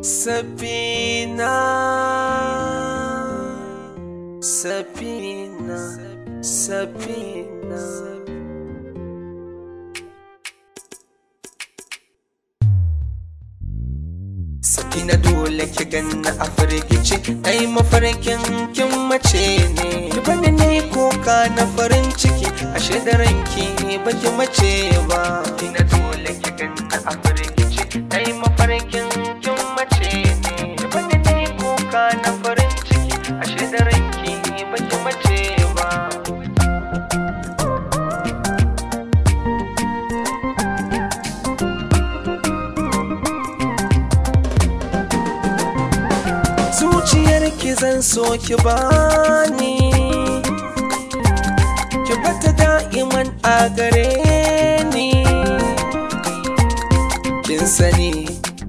Safeena, Safeena, Safeena. Safeena dole ki ganna a firgice, ai mafarkin kin mace ne. Ki bani ne koka na farin ciki, ashe da ranki baki mace ba. Safeena dole ki ganna a firgice, ai mafarkin kin mace ne. Ki bani ne koka na farin ciki, ashe da ranki baki mace ba. Zuciyarki zan so ki bani, ki bata da'iman a gare ni. Kin sani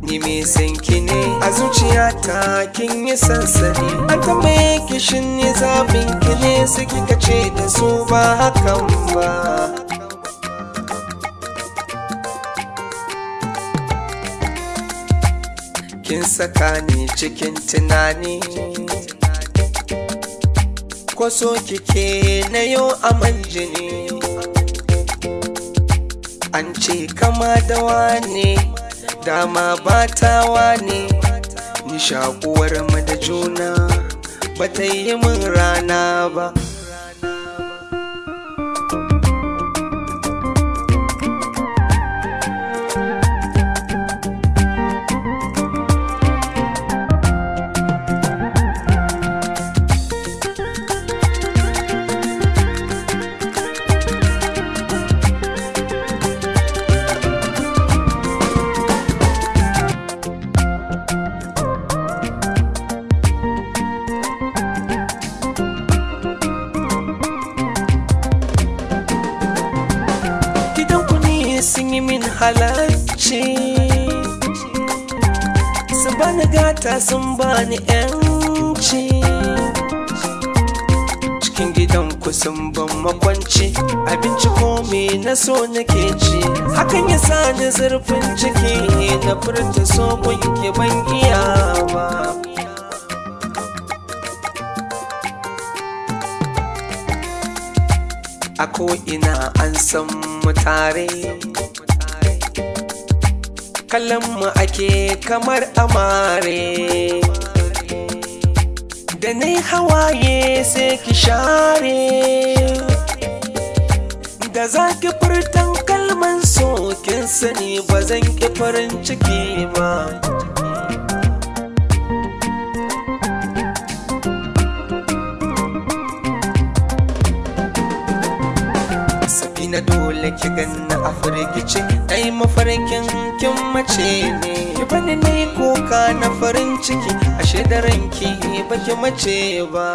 ni me san ki ne, a zuciyata kin yi sansani. An tambaye ki shin ni zabin ki ne, sai kika ce da su ba hakan ba. Kin saka ni cikin tunani, ko so kike na yau aman jini. An ce kama da wane, dama batawa ne. Ni shakuwar mu da juna bata yi min rana ba. Sun yi min halarci, sun bani gata sun bani yanci. Cikin gidanku sun ban makwanci, abinci komai na so nake ci. Hakan ya sa ni zurfin ciki, na furta so ki ban iya ba. A ko'ina an san mu tare, kallon mu ake kamar amare. Da nai hawaye sai ki share, da za ki furtan kalman so kin sani ba zan ki farin ciki ba. Safeena dole ki ganna a firgice, ai mafarkin kin mace ne. Ki bani ne koka na farin ciki, ashe da ranki baki mace ba.